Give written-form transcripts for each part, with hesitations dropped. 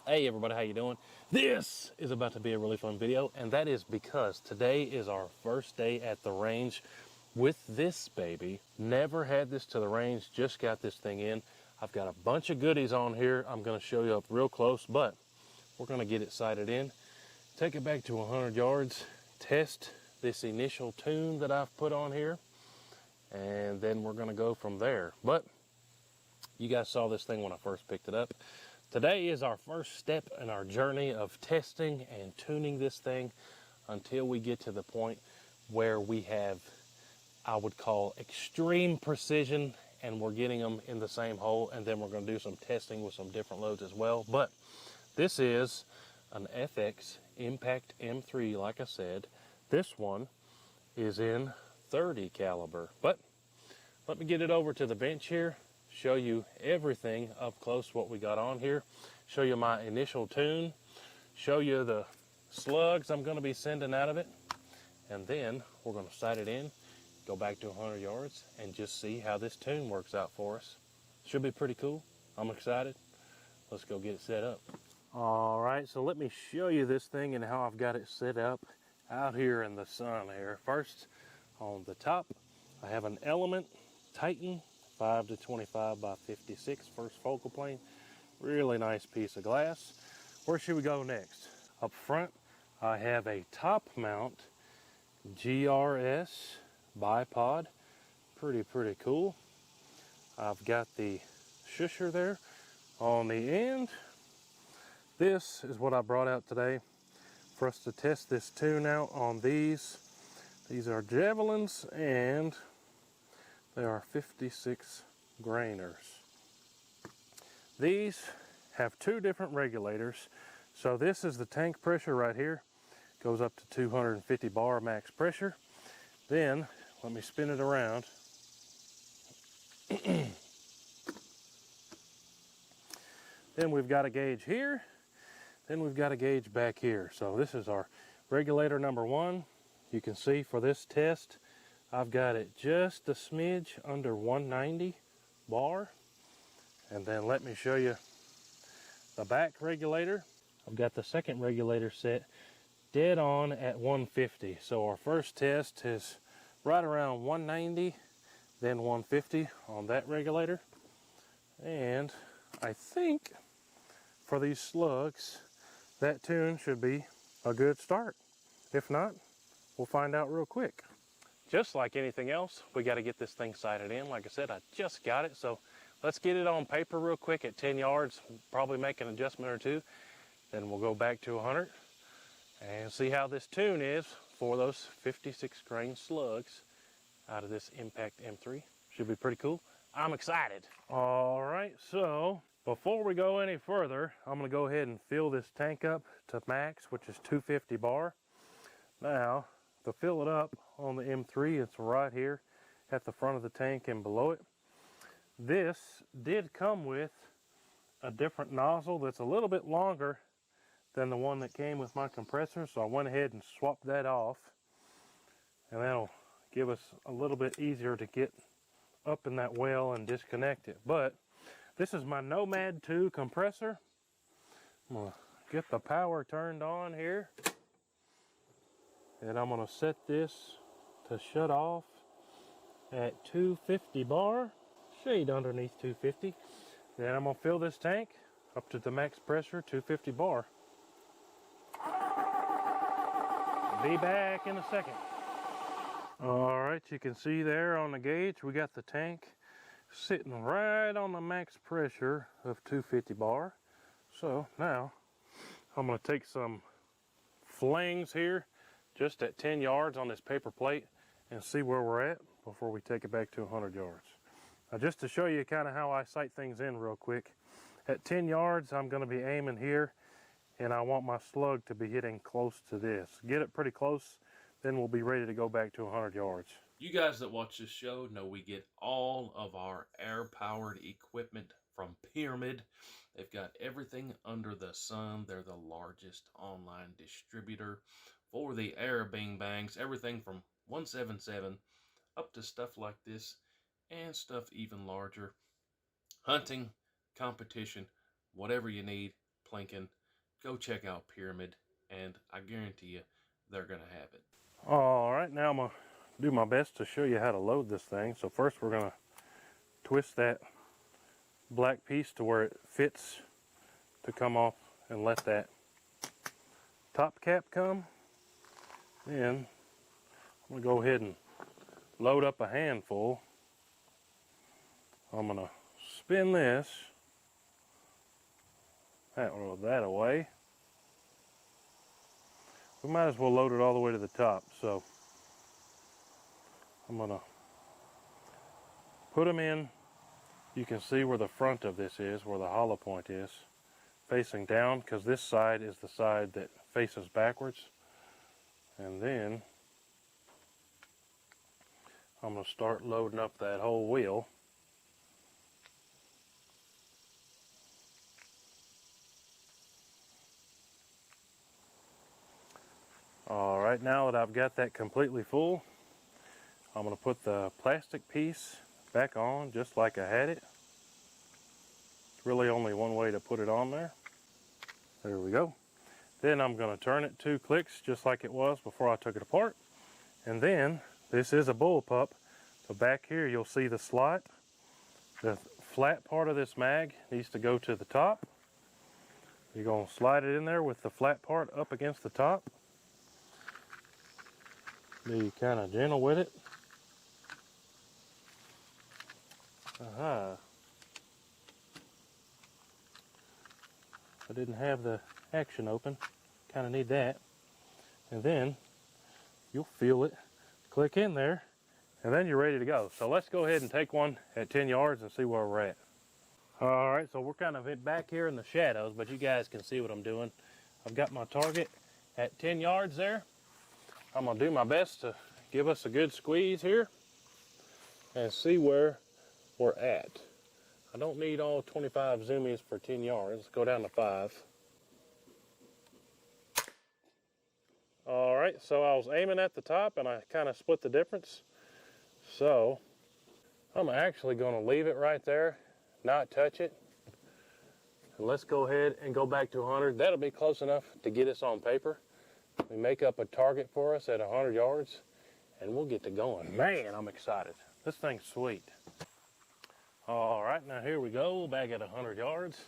Hey everybody, how you doing? This is about to be a really fun video, and that is because today is our first day at the range with this baby. Never had this to the range, just got this thing in. I've got a bunch of goodies on here I'm going to show you up real close, but we're going to get it sighted in, take it back to 100 yards, test this initial tune that I've put on here, and then we're going to go from there. But you guys saw this thing when I first picked it up. Today is our first step in our journey of testing and tuning this thing until we get to the point where we have, I would call, extreme precision, and we're getting them in the same hole, and then we're going to do some testing with some different loads as well. But this is an FX Impact M3, like I said. This one is in 30 caliber. But let me get it over to the bench here, show you everything up close what we got on here, show you my initial tune, show you the slugs I'm going to be sending out of it, and then we're going to sight it in, go back to 100 yards, and just see how this tune works out for us. Should be pretty cool. I'm excited. Let's go get it set up. Alright, so let me show you this thing and how I've got it set up out here in the sun here. First, on the top, I have an Element Titan 5 to 25 by 56 first focal plane. Really nice piece of glass. Where should we go next? Up front, I have a top mount GRS bipod. Pretty cool. I've got the shusher there on the end. This is what I brought out today for us to test this tune out on these. These are Javelins, and they are 56 grainers. These have two different regulators. So this is the tank pressure right here. Goes up to 250 bar max pressure. Then, let me spin it around. Then we've got a gauge here. Then we've got a gauge back here. So this is our regulator number one. You can see for this test, I've got it just a smidge under 190 bar. And then let me show you the back regulator. I've got the second regulator set dead on at 150. So our first test is right around 190, then 150 on that regulator. And I think for these slugs, that tune should be a good start. If not, we'll find out real quick. Just like anything else, we got to get this thing sighted in. Like I said, I just got it, so let's get it on paper real quick at 10 yards, probably make an adjustment or two. Then we'll go back to 100 and see how this tune is for those 56 grain slugs out of this Impact M3. Should be pretty cool. I'm excited. All right, so before we go any further, I'm going to go ahead and fill this tank up to max, which is 250 bar. Now, to fill it up on the M3, it's right here at the front of the tank and below it. This did come with a different nozzle that's a little bit longer than the one that came with my compressor, so I went ahead and swapped that off, and that'll give us a little bit easier to get up in that well and disconnect it. But this is my Nomad 2 compressor. I'm going to get the power turned on here, and I'm going to set this to shut off at 250 bar, shade underneath 250. Then I'm going to fill this tank up to the max pressure, 250 bar. Be back in a second. Alright, you can see there on the gauge, we got the tank sitting right on the max pressure of 250 bar. So now, I'm going to take some flings here, just at 10 yards on this paper plate, and see where we're at before we take it back to 100 yards. Now, just to show you kind of how I sight things in real quick, at 10 yards I'm going to be aiming here, and I want my slug to be hitting close to this. Get it pretty close, then we'll be ready to go back to 100 yards. You guys that watch this show know we get all of our air-powered equipment from Pyramid. They've got everything under the sun. They're the largest online distributor for the air bing bangs, everything from 177 up to stuff like this and stuff even larger. Hunting, competition, whatever you need, plinking, go check out Pyramid, and I guarantee you they're gonna have it. All right, now I'm gonna do my best to show you how to load this thing. So first we're gonna twist that black piece to where it fits to come off and let that top cap come. Then I'm gonna go ahead and load up a handful. I'm gonna spin this that away. We might as well load it all the way to the top. So I'm gonna put them in. You can see where the front of this is, where the hollow point is, facing down, because this side is the side that faces backwards. And then I'm gonna start loading up that whole wheel. All right, now that I've got that completely full, I'm going to put the plastic piece back on just like I had it. It's really only one way to put it on there. There we go. Then I'm going to turn it 2 clicks just like it was before I took it apart. And then, this is a bullpup, so back here you'll see the slot. The flat part of this mag needs to go to the top. You're going to slide it in there with the flat part up against the top. Be kind of gentle with it. Aha. I didn't have the action open. Kind of need that. And then you'll feel it click in there, and then you're ready to go. So let's go ahead and take one at 10 yards and see where we're at. All right, so we're kind of back here in the shadows, but you guys can see what I'm doing. I've got my target at 10 yards there. I'm gonna do my best to give us a good squeeze here and see where we're at. I don't need all 25 zoomies for 10 yards. Let's go down to 5. All right, so I was aiming at the top and I kind of split the difference. So I'm actually gonna leave it right there, not touch it. And let's go ahead and go back to 100. That'll be close enough to get us on paper. We make up a target for us at 100 yards and we'll get to going. Man, I'm excited. This thing's sweet. All right, now here we go, back at 100 yards.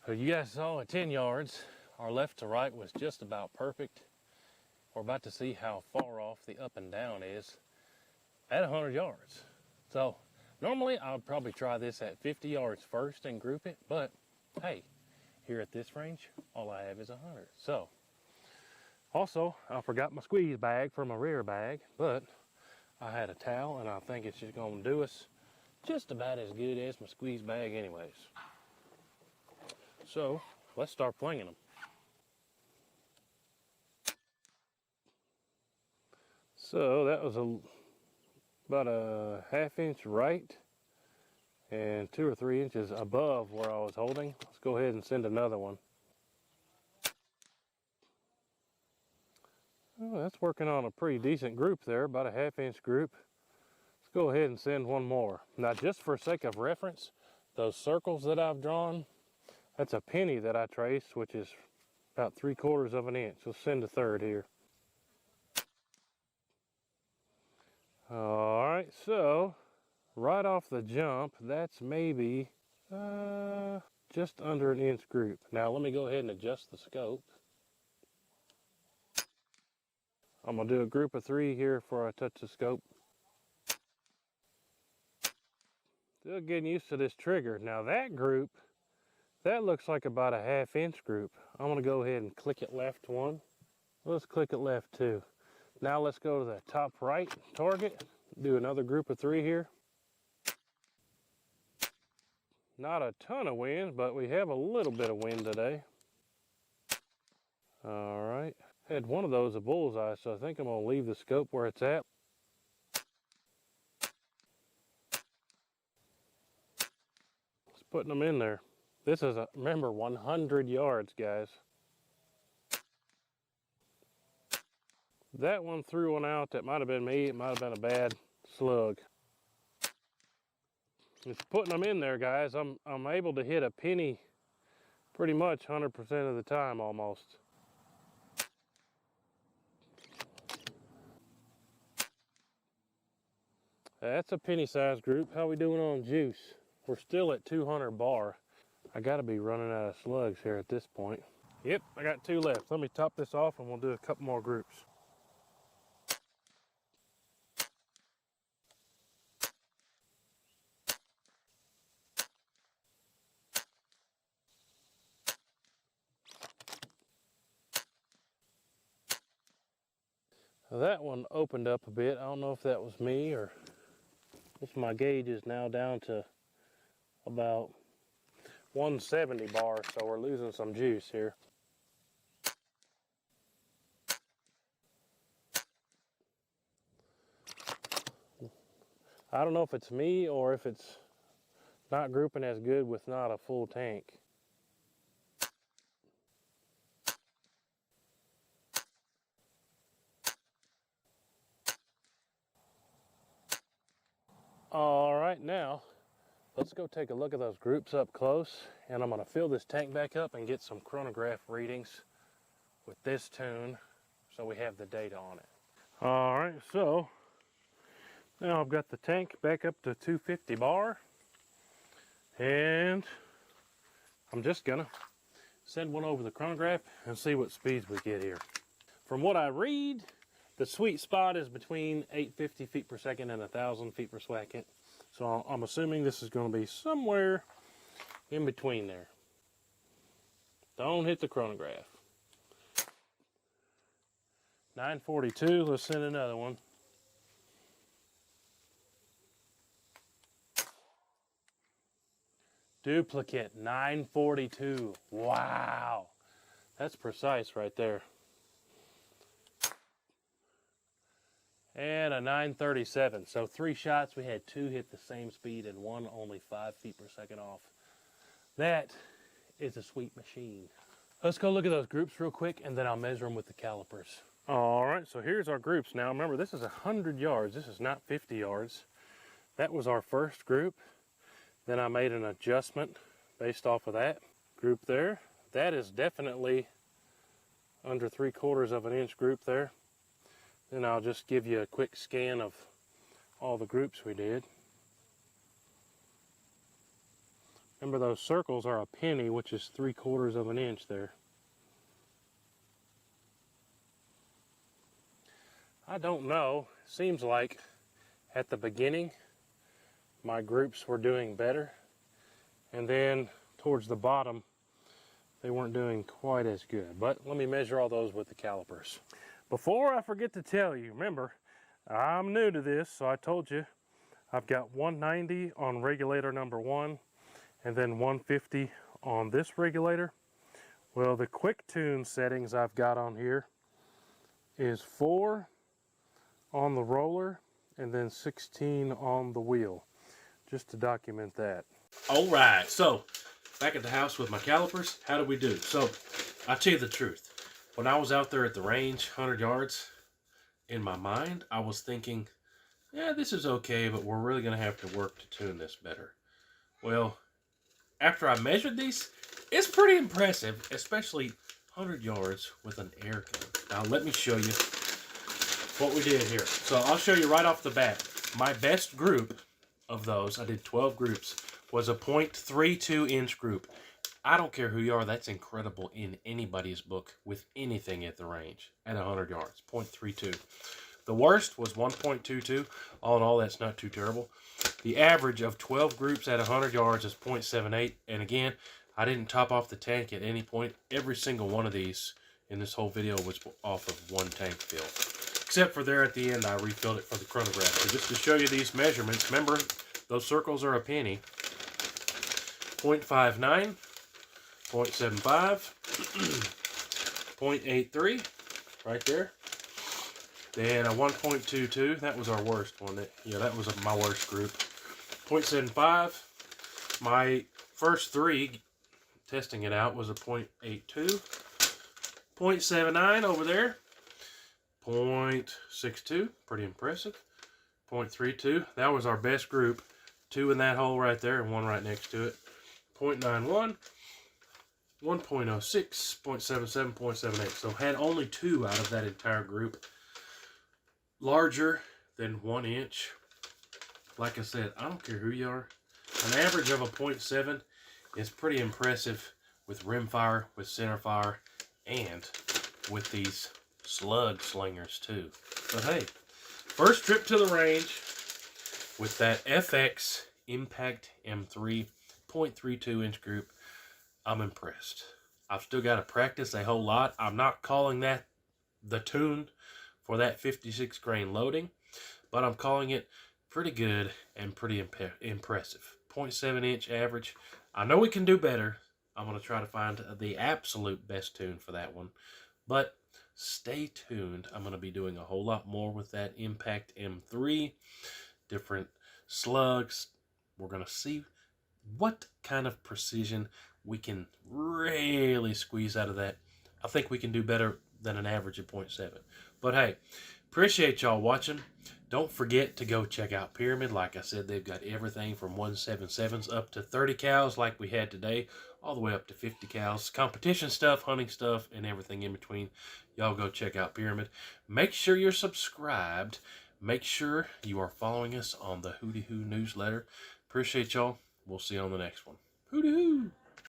So you guys saw at 10 yards, our left to right was just about perfect. We're about to see how far off the up and down is at 100 yards. So normally I would probably try this at 50 yards first and group it, but hey, here at this range, all I have is 100. So also, I forgot my squeeze bag for my rear bag, but I had a towel and I think it's just gonna do us just about as good as my squeeze bag anyways. So let's start flinging them. So that was about a ½ inch right and 2 or 3 inches above where I was holding. Let's go ahead and send another one. Oh, that's working on a pretty decent group there, about a ½ inch group. Let's go ahead and send one more. Now, just for sake of reference, those circles that I've drawn, that's a penny that I traced, which is about 3/4 of an inch. We'll send a third here. All right, so right off the jump, that's maybe just under an inch group. Now, let me go ahead and adjust the scope. I'm gonna do a group of 3 here before I touch the scope. Still getting used to this trigger. Now that group, that looks like about a ½ inch group. I'm gonna go ahead and click it left 1. Let's click it left 2. Now let's go to the top right target. Do another group of 3 here. Not a ton of wind, but we have a little bit of wind today. All right. Had one of those a bullseye, so I think I'm gonna leave the scope where it's at. Just putting them in there. This is remember, 100 yards, guys. That one threw one out. That might have been me. It might have been a bad slug. Just putting them in there, guys. I'm able to hit a penny pretty much 100% of the time almost. That's a penny size group. How we doing on juice? We're still at 200 bar. I gotta be running out of slugs here at this point. Yep, I got 2 left. Let me top this off and we'll do a couple more groups. Now that one opened up a bit. I don't know if that was me or if my gauge is now down to about 170 bar, so we're losing some juice here. I don't know if it's me or if it's not grouping as good with not a full tank. All right, now let's go take a look at those groups up close, and I'm going to fill this tank back up and get some chronograph readings with this tune so we have the data on it. All right, so now I've got the tank back up to 250 bar, and I'm just gonna send one over the chronograph and see what speeds we get here. From what I read, the sweet spot is between 850 feet per second and 1,000 feet per second. So I'm assuming this is going to be somewhere in between there. Don't hit the chronograph. 942, let's send another one. Duplicate, 942. Wow. That's precise right there. And a 937. So 3 shots, we had 2 hit the same speed and 1 only 5 feet per second off. That is a sweet machine. Let's go look at those groups real quick, and then I'll measure them with the calipers. All right, so here's our groups. Now remember, this is 100 yards. This is not 50 yards. That was our first group. Then I made an adjustment based off of that group there. That is definitely under 3/4 of an inch group there. Then I'll just give you a quick scan of all the groups we did. Remember, those circles are a penny, which is 3/4 of an inch there. I don't know. Seems like at the beginning my groups were doing better, and then towards the bottom they weren't doing quite as good. But let me measure all those with the calipers. Before I forget to tell you, remember, I'm new to this, so I told you I've got 190 on regulator number 1 and then 150 on this regulator. Well, the quick tune settings I've got on here is 4 on the roller and then 16 on the wheel, just to document that. All right, so back at the house with my calipers, how did we do? So I'll tell you the truth. When I was out there at the range, 100 yards, in my mind, I was thinking, yeah, this is okay, but we're really going to have to work to tune this better. Well, after I measured these, it's pretty impressive, especially 100 yards with an air gun. Now, let me show you what we did here. So I'll show you right off the bat. My best group of those, I did 12 groups, was a .32 inch group. I don't care who you are, that's incredible in anybody's book with anything at the range at 100 yards, .32. The worst was 1.22. All in all, that's not too terrible. The average of 12 groups at 100 yards is .78. And again, I didn't top off the tank at any point. Every single one of these in this whole video was off of one tank fill. Except for there at the end, I refilled it for the chronograph. So just to show you these measurements, remember, those circles are a penny. .59. .75, .83, right there. Then a 1.22, that was our worst one. That was my worst group. .75, my first 3, testing it out, was a .82. .79 over there. .62, pretty impressive. .32, that was our best group. 2 in that hole right there and 1 right next to it. .91. 1.06, 0.77, 0.78. So had only 2 out of that entire group larger than 1 inch. Like I said, I don't care who you are. An average of a 0.7 is pretty impressive with rimfire, with centerfire, and with these slug slingers too. But hey, first trip to the range with that FX Impact M3 0.32 inch group, I'm impressed. I've still got to practice a whole lot. I'm not calling that the tune for that 56 grain loading, but I'm calling it pretty good and pretty impressive. 0.7 inch average. I know we can do better. I'm going to try to find the absolute best tune for that one. But stay tuned. I'm going to be doing a whole lot more with that Impact M3. Different slugs. We're going to see what kind of precision we can really squeeze out of that. I think we can do better than an average of 0.7. But hey, appreciate y'all watching. Don't forget to go check out Pyramid. Like I said, they've got everything from 177s up to 30 cows like we had today, all the way up to 50 cows. Competition stuff, hunting stuff, and everything in between. Y'all go check out Pyramid. Make sure you're subscribed. Make sure you are following us on the WHOTEEWHO newsletter. Appreciate y'all. We'll see you on the next one. WHOTEEWHO!